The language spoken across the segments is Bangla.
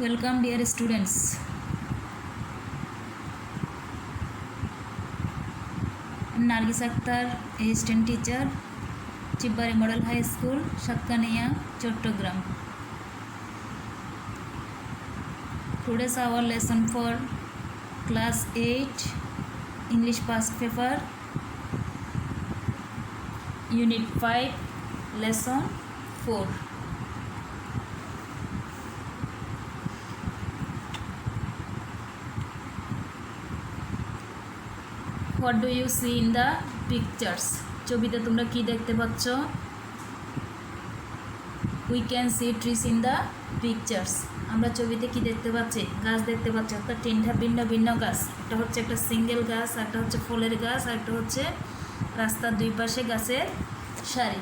welcome dear students. I'm Nargis Akhtar, assistant teacher, Chibari Model High School, Shakkaniya, Chattogram. Today's our lesson for class 8 English past paper, unit 5, lesson 4. What do you see in the pictures? ছবিতে তোমরা কি দেখতে পাচ্ছ? We can see trees in the pictures. আমরা ছবিতে কি দেখতে পাচ্ছি? গাছ দেখতে পাচ্ছি, অর্থাৎ তিনটা ভিন্ন ভিন্ন গাছ। একটা হচ্ছে একটা সিঙ্গেল গাছ, একটা হচ্ছে ফুলের গাছ, আর একটা হচ্ছে রাস্তার দুই পাশে গাছের সারি।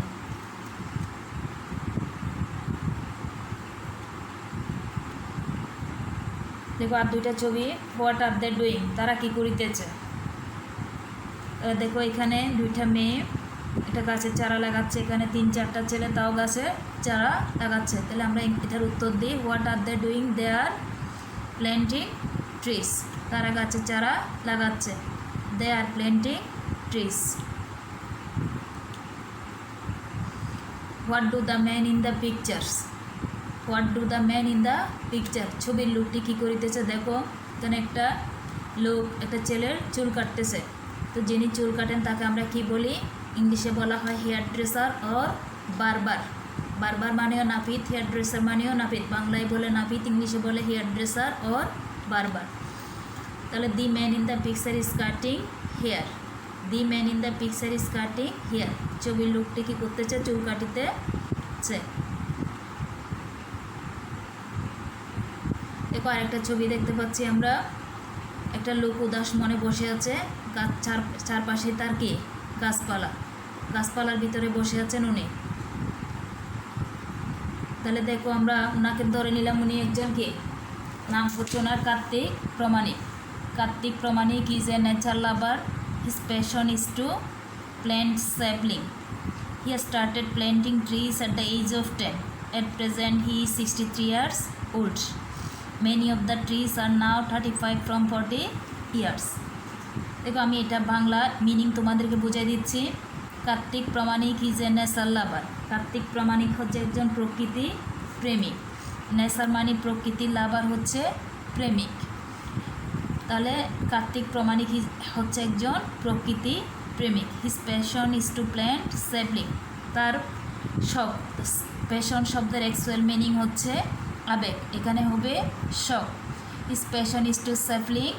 দেখো আর দুইটা ছবি, হোয়াট আর দে ডুইং, তারা কি করিতেছে। দেখো এখানে দুইটা মেয়ে একটা গাছের চারা লাগাচ্ছে, এখানে 3-4টা ছেলে তাও গাছের চারা লাগাচ্ছে। তাহলে আমরা এটার উত্তর দিই, what are they doing? They are planting trees. তারা গাছের চারা লাগাচ্ছে, they are planting trees. What do the man in the pictures? What do the man in the picture? ছবির লোকটি কী করিতেছে। দেখো এখানে একটা লোক একটা ছেলের চুল কাটতেছে। তো যিনি চুল কাটেন তাকে আমরা কি বলি? ইংলিশে বলা হয় হেয়ার ড্রেসার অর বারবার। বারবার মানেও নাপিত, হেয়ার ড্রেসার মানেও নাপিত। বাংলায় বলে নাপিত, ইংলিশে বলে হেয়ার ড্রেসার অর বারবার। তাহলে the man in the picture is cutting hair. The man in the picture is cutting hair. ছবির লোকটি কী করতেছে? চুল কাটিতেছে। দেখো আরেকটা ছবি দেখতে পাচ্ছি আমরা, একটা লোক উদাস মনে বসে আছে, গাছ চারপাশে তার কি গাছপালা, গাছপালার ভিতরে বসে আছেন উনি। তাহলে দেখো আমরা ওনাকে ধরে নিলাম, উনি একজন কি, নাম হচ্ছে ওনার Kartik Pramanik. Kartik Pramanik is a nature lover. His passion is to plant sapling. He started planting trees at the age of 10. At present he is 63 years old. Many of the trees are now 35 from 40 years. দেখো আমি এটা বাংলা মিনিং তোমাদেরকে বুঝিয়ে দিচ্ছি। Kartik Pramanik is a nature lover. Kartik Pramanik হচ্ছে একজন প্রকৃতি প্রেমিক। নেচার মানে প্রকৃতির, লাভার হচ্ছে প্রেমিক। তাহলে কার্তিক প্রমাণিক হচ্ছে একজন প্রকৃতি প্রেমিক। His passion is to plant sapling. তার শখ, প্যাশন শব্দের অ্যাকচুয়াল মিনিং হচ্ছে আবেগ, এখানে হবে শখ। His passion is to sapling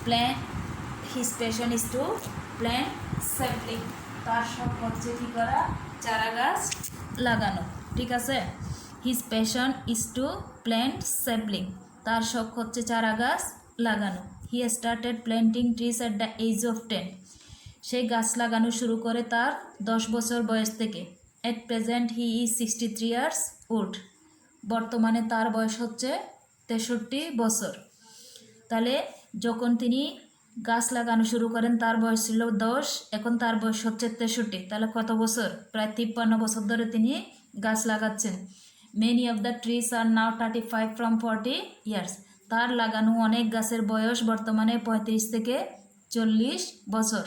plant. His passion is to plant sapling. তার শখ হচ্ছে কী করা? চারা গাছ লাগানো। ঠিক আছে, his passion is to plant sapling. তার শখ হচ্ছে চারা গাছ লাগানো। He started planting trees at the age of 10. সে গাছ লাগানো শুরু করে তার 10 বছর বয়স থেকে। At present he is 63 years old. বর্তমানে তার বয়স হচ্ছে 63 বছর। তাহলে যখন তিনি গাছ লাগানো শুরু করেন তার বয়স ছিল 10, এখন তার বয়স হচ্ছে 63। তাহলে কত বছর? প্রায় 53 বছর ধরে তিনি গাছ লাগাচ্ছেন। Many of the trees are now 35 from 40 years. তার লাগানো অনেক গাছের বয়স বর্তমানে 35 থেকে 40 বছর।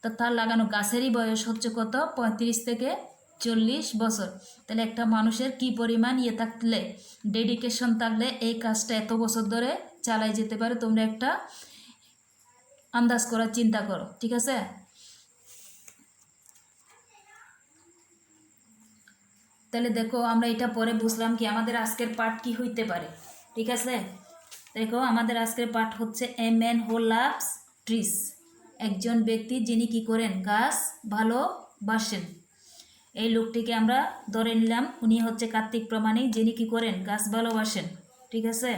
তো তার লাগানো গাছেরই বয়স হচ্ছে কত? 35 থেকে 40 বছর। তাহলে একটা মানুষের কি পরিমাণ থাকলে, ডেডিকেশন থাকলে এই কাজটা এত বছর ধরে চালাই যেতে পারে, তোমরা একটা আন্দাজ করার চিন্তা করো। ঠিক আছে, তাহলে দেখো আমরা এটা পরে বুঝলাম কি আমাদের আজকের পাঠ কি হইতে পারে। ঠিক আছে, দেখো আমাদের আজকের পাঠ হচ্ছে a man who loves trees. একজন ব্যক্তি যিনি কি করেন? গাছ ভালোবাসেন। এই লোকটিকে আমরা ধরে নিলাম, উনি হচ্ছে কার্তিক প্রমাণিক, যিনি কি করেন? গাছ ভালোবাসেন। ঠিক আছে,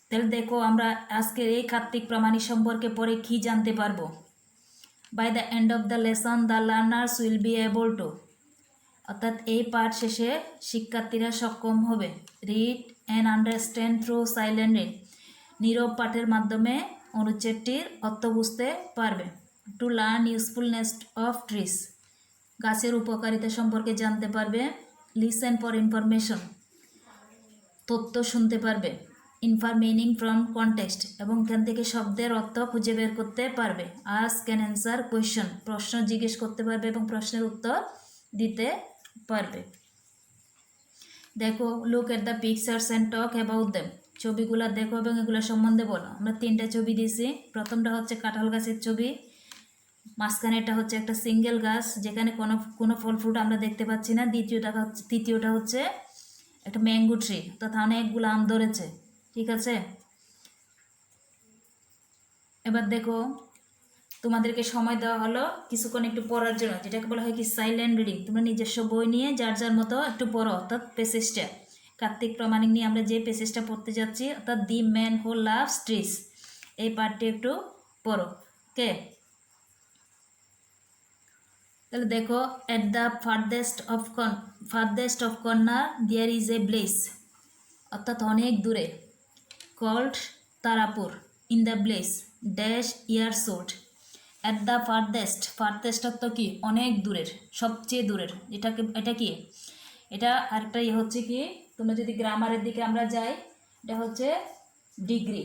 তাহলে দেখো আমরা আজকের এই কার্তিক প্রমাণিক সম্পর্কে পরে কি জানতে পারবো। By the end of the lesson the learners will be able to, অর্থাৎ এই পাঠ শেষে শিক্ষার্থীরা সক্ষম হবে read and understand through silent read, নীরব পাঠের মাধ্যমে অনুচ্ছেদটির অর্থ বুঝতে পারবে। To learn usefulness of trees, গাছের উপকারিতা সম্পর্কে জানতে পারবে। লিসেন ফর ইনফরমেশন, তথ্য শুনতে পারবে, ইনফার মিনিং ফ্রম কনটেক্সট, এবং এখান থেকে শব্দের অর্থ খুঁজে বের করতে পারবে। আস্ক ক্যান অ্যান্সার কোয়েশ্চন, প্রশ্ন জিজ্ঞেস করতে পারবে এবং প্রশ্নের উত্তর দিতে পারবে। দেখো, look at the pictures and talk about them, ছবিগুলো দেখো এবং এগুলো সম্বন্ধে বলো। আমরা 3টা ছবি দিয়েছি। প্রথমটা হচ্ছে কাঁঠাল গাছের ছবি, মাঝখানেটা হচ্ছে একটা সিঙ্গেল গাছ যেখানে কোনো ফল ফ্রুট আমরা দেখতে পাচ্ছি না। তৃতীয়টা হচ্ছে একটা ম্যাঙ্গো ট্রি, তথা অনেকগুলো আম ধরেছে। ঠিক আছে, এবার দেখো, তোমাদেরকে সময় দেওয়া হলো কিছুক্ষণ একটু পড়ার জন্য, যেটাকে বলা হয় কি সাইলেন্ট রিডিং। তোমরা নিজস্ব বই নিয়ে যার যার মতো একটু পড়ো, অর্থাৎ প্যাসেজটা কার্তিক প্রামাণিক নিয়ে আমরা যে প্যাসেজটা পড়তে যাচ্ছি, অর্থাৎ the man who loves trees, এই পার্টটি একটু পড়ো। ওকে, তাহলে দেখো, at the farthest of corner there is a place, অর্থাৎ অনেক দূরে, called Tarapur, in the place dash years old. At the farthest অর্থ কি অনেক দূরের, সবচেয়ে দূরের। এটা কি, এটা আরেকটা হচ্ছে কি, তোমরা যদি গ্রামারের দিকে আমরা যাই, এটা হচ্ছে ডিগ্রি,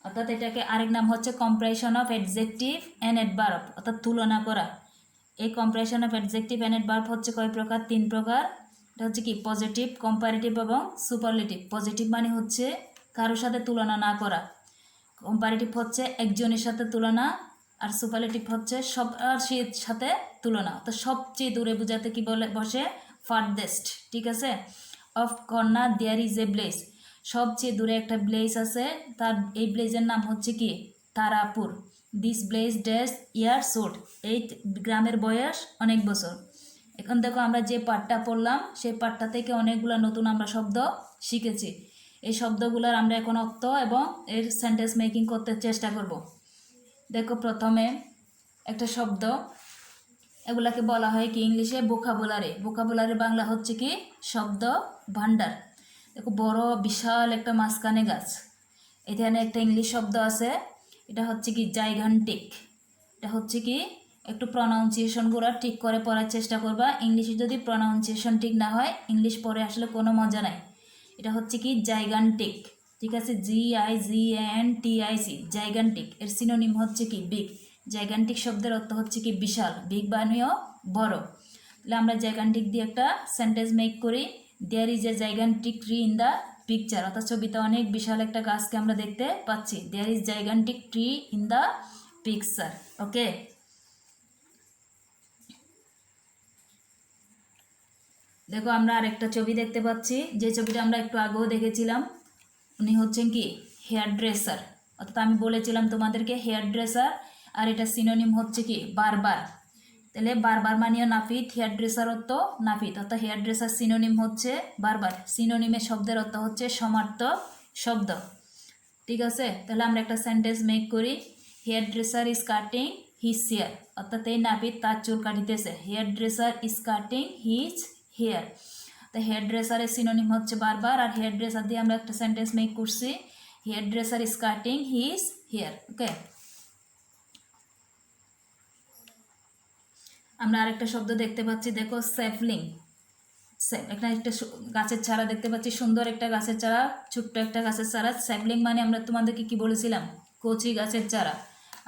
অর্থাৎ এটাকে আরেক নাম হচ্ছে comparison of adjective and adverb, অর্থাৎ তুলনা করা। এই comparison of adjective and adverb হচ্ছে কয় প্রকার? 3 প্রকার। এটা হচ্ছে কি পজিটিভ, কম্পারেটিভ এবং সুপারলেটিভ। পজিটিভ মানে হচ্ছে কারোর সাথে তুলনা না করা, কম্পারেটিভ হচ্ছে একজনের সাথে তুলনা, আর সুপারলেটিভ হচ্ছে সবার সাথে তুলনা। তো সবচেয়ে দূরে বোঝাতে কি বলে বসে? ফার্দেস্ট। ঠিক আছে, of corner there is a place, সবচেয়ে দূরে একটা প্লেস আছে, তার এই প্লেসের নাম হচ্ছে কি Tarapur. This place dash years old, এই গ্রামের বয়স অনেক বছর। এখন দেখো, আমরা যে পাঠটা পড়লাম সেই পাঠটা থেকে অনেকগুলো নতুন আমরা শব্দ শিখেছি। এই শব্দগুলোর আমরা এখন অর্থ এবং এর সেন্টেন্স মেকিং করতে চেষ্টা করব। দেখো, প্রথমে একটা শব্দ, এগুলাকে বলা হয় কি ইংলিশে ভোকাবুলারি। ভোকাবুলারি বাংলা হচ্ছে কি শব্দ ভাণ্ডার। দেখো, বড় বিশাল একটা মাঝখানে গাছ, এখানে একটা ইংলিশ শব্দ আছে, এটা হচ্ছে কি জাইগান্টিক। এটা হচ্ছে কি, একটু প্রনাউন্সিয়েশনগুলো ঠিক করে পড়ার চেষ্টা করবা। ইংলিশে যদি প্রনাউন্সিয়েশন ঠিক না হয়, ইংলিশ পড়ে আসলে কোনো মজা নাই। এটা হচ্ছে কি জাইগান্টিক। ঠিক আছে, GIGANTIC, জাইগান্টিক। এর সিনোনিম হচ্ছে কি বিগ। জাইগান্টিক শব্দের অর্থ হচ্ছে কি বিশাল, বিগ বানিও বড়। তাহলে আমরা জাইগান্টিক দিয়ে একটা সেন্টেন্স মেক করি, there is a gigantic tree in the picture, অর্থাৎ ছবিতে অনেক বিশাল একটা গাছকে আমরা দেখতে পাচ্ছি। There is gigantic tree in the picture. Okay, দেখো, আমরা আরেকটা ছবি দেখতে পাচ্ছি, যে ছবিটা আমরা একটু আগেও দেখেছিলাম। উনি হচ্ছেন কি হেয়ার ড্রেসার, অর্থাৎ আমি বলেছিলাম তোমাদেরকে হেয়ার ড্রেসার, আর এটা সিনোনিম হচ্ছে কি বারবার। তাহলে বারবার মানিও নাপিত, হেয়ার ড্রেসার অর্থ নাপিত, অর্থাৎ হেয়ার ড্রেসার সিনোনিম হচ্ছে বারবার। সিনোনিমের শব্দের অর্থ হচ্ছে সমার্থক শব্দ। ঠিক আছে, তাহলে আমরা একটা সেন্টেন্স মেক করি, hair dresser is cutting his hair, অর্থাৎ এই নাপিত তার চুল কাটিতেছে। Hair dresser is cutting his hair, তো হেয়ার ড্রেসারের সিনোনিম হচ্ছে বারবার, আর হেয়ার ড্রেসার দিয়ে আমরা একটা সেন্টেন্স মেক করছি, hair dresser is cutting his hair. Okay, আমরা আরেকটা শব্দ দেখতে পাচ্ছি, দেখো স্যাপলিং। এখানে একটা গাছের চারা দেখতে পাচ্ছি, সুন্দর একটা গাছের চারা, ছোট্ট একটা গাছের চারা। স্যাপলিং মানে আমরা তোমাদেরকে কি বলেছিলাম? কচি গাছের চারা।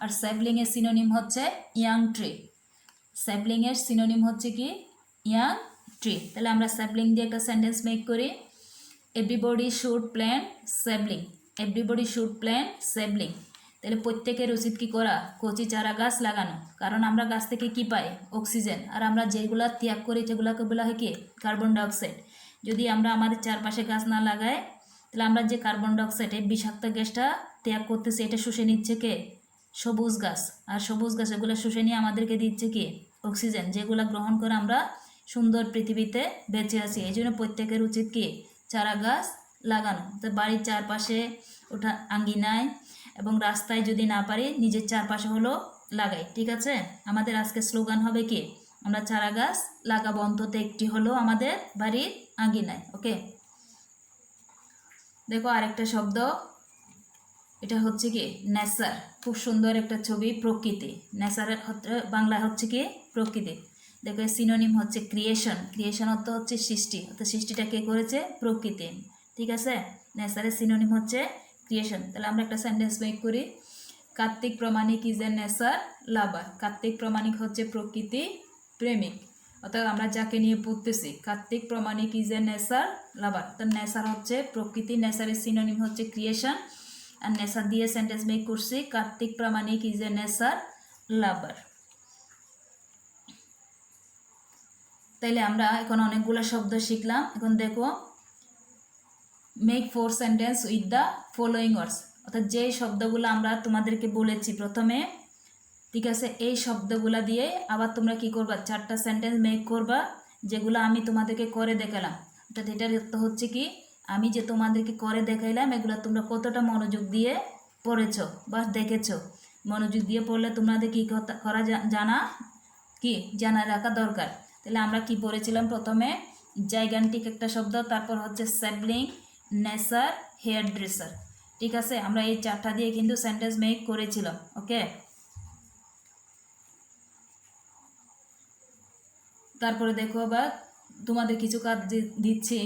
আর স্যাপলিংয়ের সিনোনিম হচ্ছে ইয়াং ট্রি। স্যাপলিংয়ের সিনোনিম হচ্ছে কি ইয়াং ট্রি। তাহলে আমরা স্যাপলিং দিয়ে একটা সেন্টেন্স মেক করি, everybody should plant sapling, everybody should plant sapling. তাহলে প্রত্যেকের উচিত কী করা? কচি চারা গাছ লাগানো, কারণ আমরা গাছ থেকে কি পাই? অক্সিজেন, আর আমরা যেগুলো ত্যাগ করি সেগুলোকে বলা হয় কি কার্বন ডাইঅক্সাইড। যদি আমরা আমাদের চারপাশে গাছ না লাগাই, তাহলে আমরা যে কার্বন ডাইঅক্সাইড, এই বিষাক্ত গ্যাসটা ত্যাগ করতেছি, এটা শুষে নিচ্ছে কে? সবুজ গাছ। আর সবুজ গাছ এগুলো শুষে নিয়ে আমাদেরকে দিচ্ছে কি অক্সিজেন, যেগুলো গ্রহণ করে আমরা সুন্দর পৃথিবীতে বেঁচে আছি। এই জন্য প্রত্যেকের উচিত কি চারা গাছ লাগানো। তো বাড়ির চারপাশে, ওঠা আঙ্গিনায় এবং রাস্তায় যদি না পারি, নিজের চারপাশে হলো লাগাই। ঠিক আছে, আমাদের আজকে স্লোগান হবে কি আমরা চারা গাছ লাগাবো, অন্তত একটি হলো আমাদের বাড়ির আঙ্গিনায়। ওকে, দেখো আরেকটা শব্দ, এটা হচ্ছে কি নেচার। খুব সুন্দর একটা ছবি, প্রকৃতি। নেচারের বাংলা হচ্ছে কি প্রকৃতি। দেখো সিনোনিম হচ্ছে ক্রিয়েশন। ক্রিয়েশন অর্থ হচ্ছে সৃষ্টি, অর্থাৎ সৃষ্টিটা কে করেছে? প্রকৃতি। ঠিক আছে, নেচারের সিনোনিম হচ্ছে ক্রিয়েশন। তাহলে আমরা একটা সেন্টেন্স মেক করি, Kartik Pramanik is a nature lover. Kartik Pramanik হচ্ছে প্রকৃতি প্রেমিক, অর্থাৎ আমরা যাকে নিয়ে পড়তেছি Kartik Pramanik is a nature lover. তো নেচার হচ্ছে প্রকৃতি, নেচারের সিনোনিম হচ্ছে ক্রিয়েশন, আর নেচার দিয়ে সেন্টেন্স মেক করছি, Kartik Pramanik is a nature lover. তাইলে আমরা এখন অনেকগুলো শব্দ শিখলাম। এখন দেখো, make 4 sentence with the following words, অর্থাৎ যে শব্দগুলো আমরা তোমাদেরকে বলেছি প্রথমে, ঠিক আছে, এই শব্দগুলো দিয়ে আবার তোমরা কি করবা, 4টা সেন্টেন্স মেক করবা, যেগুলো আমি তোমাদেরকে করে দেখালাম। অর্থাৎ এটার অর্থ হচ্ছে কি, আমি যে তোমাদেরকে করে দেখাইলাম এগুলো তোমরা কতটা মনোযোগ দিয়ে পড়েছো বা দেখেছো। মনোযোগ দিয়ে পড়লে তোমাদের কি করা জানা রাখা দরকার। তাহলে আমরা কি পড়েছিলাম প্রথমে, জাইগান্টিক একটা শব্দ, তারপর হচ্ছে স্যাবলিং, নেচার, হেয়ার ড্রেসার। ঠিক আছে, আমরা এই 4টা দিয়ে কিন্তু সেন্টেন্স মেক করেছিলাম। ওকে, তারপরে দেখো আবার তোমাদের কিছু কাজ দিচ্ছি,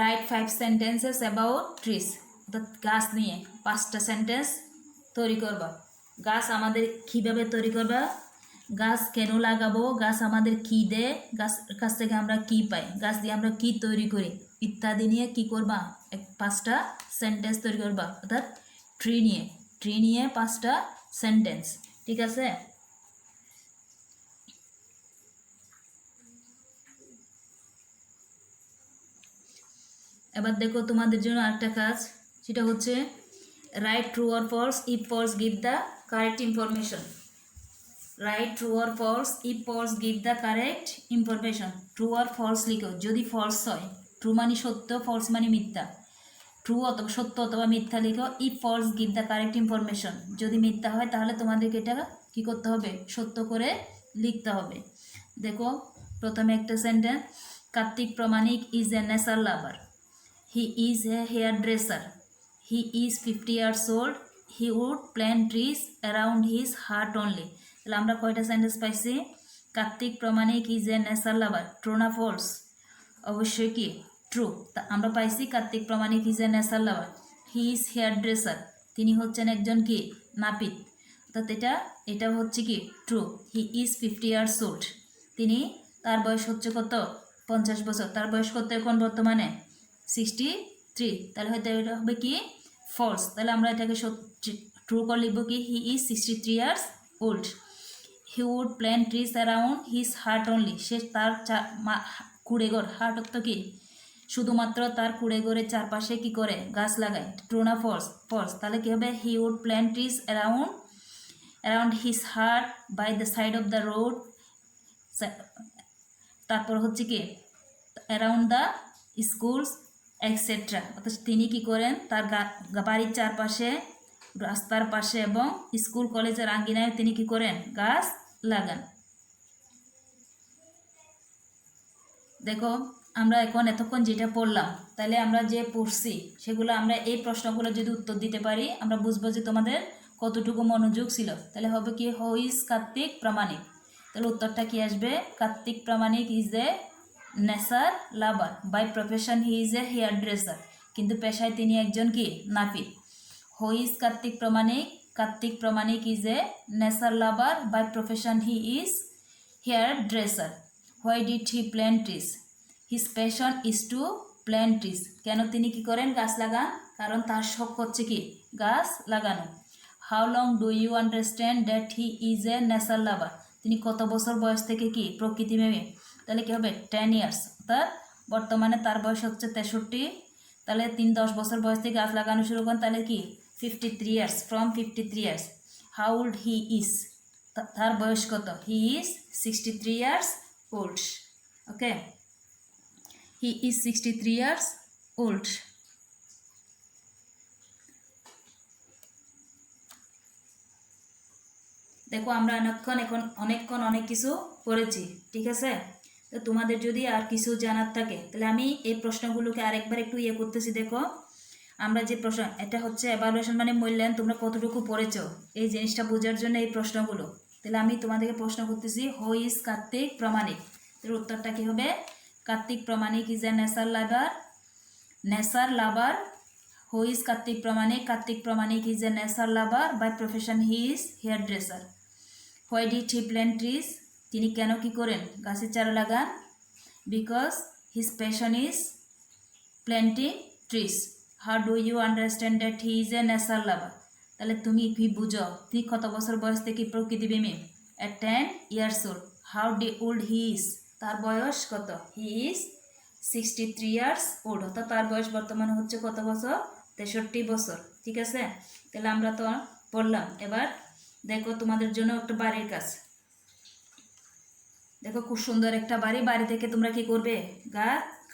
রাইট 5 সেন্টেন্সেস অ্যাবাউট ট্রিজ, অর্থাৎ গাছ নিয়ে 5টা সেন্টেন্স তৈরি করবা। গাছ আমাদের কীভাবে তৈরি করবা, গাছ কেন লাগাবো, গাছ আমাদের কী দেয়, গাছ থেকে আমরা কী পাই, গাছ দিয়ে আমরা কী তৈরি করি ইত্যাদি নিয়ে কি করবা, 5টা সেন্টেন্স তৈরি করবা। অর্থাৎ ট্রি নিয়ে 5টা সেন্টেন্স। ঠিক আছে, এবার দেখো তোমাদের জন্য আরেকটা কাজ, সেটা হচ্ছে write true or false if false give the correct information. Write true or false if false give the correct information. True or false লিখো, যদি ফলস হয়, ট্রু মানে সত্য, ফলস মানে মিথ্যা। ট্রু অথবা সত্য অথবা মিথ্যা লিখো, if false give the correct information. যদি মিথ্যা হয় তাহলে তোমাদেরকে এটা কী করতে হবে, সত্য করে লিখতে হবে। দেখো প্রথমে একটা sentence, Kartik Pramanik is a nature lover. He is a hairdresser. He is 50 years old. He would plant trees around his heart only. তাহলে আমরা কয়টা সেন্টেন্স পাইছি, Kartik Pramanik is a nature lover, true না ফলস, অবশ্যই কি ট্রু। তা আমরা পাইছি Kartik Pramanik is a nature lover. He is hair dresser, তিনি হচ্ছেন একজন কি নাপিত, অর্থাৎ এটা হচ্ছে কি true. He is 50 years old, তার বয়স হচ্ছে কত, 50 বছর। তার বয়স কত এখন বর্তমানে, 63। তাহলে হয়তো এটা হবে কি ফলস। তাহলে আমরা এটাকে ট্রু করে লিখবো কি, he is 63 years old. He would plant trees around his hut only, সে তার কুড়েঘর, হার্ট অর্থ কি শুধুমাত্র, তার কুড়েঘরের চারপাশে কি করে গাছ লাগায়। ট্রু না ফলস, ফলস। তাহলে কি হবে, he would plant trees around his heart by the side of the road. তারপর হচ্ছে কি অ্যারাউন্ড দ্য স্কুলস এটসেট্রা, অর্থাৎ তিনি কি করেন তার বাড়ির চারপাশে, রাস্তার পাশে এবং স্কুল কলেজের আঙ্গিনায় তিনি কি করেন, গাছ লাগান। দেখো আমরা এতক্ষণ যেটা পড়লাম, তাহলে আমরা যে পড়ছি সেগুলো আমরা এই প্রশ্নগুলো যদি উত্তর দিতে পারি, আমরা বুঝবো যে তোমাদের কতটুকু মনোযোগ ছিল। তাহলে হবে কি, হু ইজ কার্তিক প্রামাণিক, তাহলে উত্তরটা কি আসবে, Kartik Pramanik is a nature lover, by profession he is a hair dresser, কিন্তু পেশায় তিনি একজন কি নাপিত। Who is Kartik Pramanik is a nature lover, by profession he is hair dresser. Why did he plant trees, his passion is to plant trees, কেন তিনি কি করেন গাছ লাগান, কারণ তার শখ হচ্ছে কি গাছ লাগানো। How long do you understand that he is a nature lover, তিনি কত বছর বয়স থেকে কি প্রকৃতি প্রেমী। তাহলে কী হবে, 10 years, অর্থাৎ বর্তমানে তার বয়স হচ্ছে 63। তাহলে 10 বছর বয়স থেকে গাছ লাগানো শুরু করেন, তাহলে কি 53 years, from 53 years। How old he is, তার বয়স কত, হি is 63 years old. Okay, he is 63 years old. দেখো আমরা অনেকক্ষণ অনেক কিছু করেছি, ঠিক আছে। তো তোমাদের যদি আর কিছু জানার থাকে তাহলে আমি এই প্রশ্নগুলোকে আরেকবার একটু করতেছি। দেখো আমরা যে প্রশ্ন, এটা হচ্ছে এভালুয়েশন মানে মূল্যায়ন, তোমরা কতটুকু পড়েছো এই জিনিসটা বোঝার জন্য এই প্রশ্নগুলো। তাহলে আমি তোমাদেরকে প্রশ্ন করতেছি, হু ইজ কার্তিক প্রামাণিক, এর উত্তরটা কী হবে, Kartik Pramanik is a nature lover, nature lover, who is Kartik Pramanik? Kartik Pramanik is a nature lover, by profession he is hair dresser. Why did he plant trees? তিনি কেন কি করেন? গাছের চারা লাগান। Because his passion is planting trees. How do you understand that he is a nature lover? তাহলে তুমি কি বুঝো তিনি কত বছর বয়স থেকে প্রকৃতি প্রেমী? এট 10 years old. How old he is? তার বয়স কত? হি ইজ 63 years old, অর্থাৎ তার বয়স বর্তমানে হচ্ছে কত বছর? 63 বছর। ঠিক আছে, তাহলে আমরা তো পড়লাম। এবার দেখো তোমাদের জন্য একটা বাড়ির কাজ। দেখো খুব সুন্দর একটা বাড়ি, বাড়ি থেকে তোমরা কি করবে?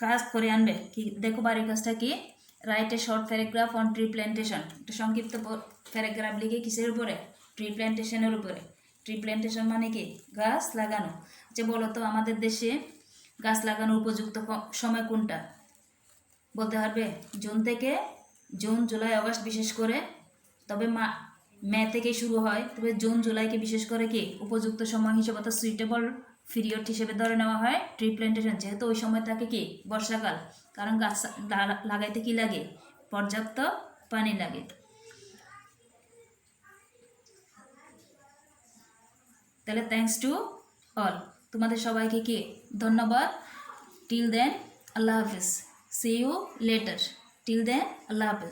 কাজ করে আনবে। কি দেখো বাড়ির কাজটা কি? Write a short paragraph on tree plantation. একটা সংক্ষিপ্ত প্যারাগ্রাফ লিখে কিসের উপরে? ট্রি প্ল্যান্টেশনের উপরে। ট্রি প্ল্যান্টেশন মানে কি? গাছ লাগানো। আচ্ছা বলো তো আমাদের দেশে গাছ লাগানোর উপযুক্ত সময় কোনটা? বলতে পারবে? জুন জুলাই আগস্ট বিশেষ করে, তবে মে থেকে শুরু হয়, তবে জুন জুলাইকে বিশেষ করে কি উপযুক্ত সময় হিসেবে অর্থাৎ সুইটেবল পিরিয়ড হিসেবে ধরে নেওয়া হয় ট্রি প্ল্যান্টেশন। যেহেতু ওই সময় থাকে কি বর্ষাকাল, কারণ গাছ লাগাইতে কি লাগে? পর্যাপ্ত পানি লাগে। তাহলে থ্যাঙ্কস টু অল, তোমাদের সবাইকে কি ধন্যবাদ। টিল দেন আল্লাহ হাফিজ, see you later. Till then আল্লাহ হাফিজ।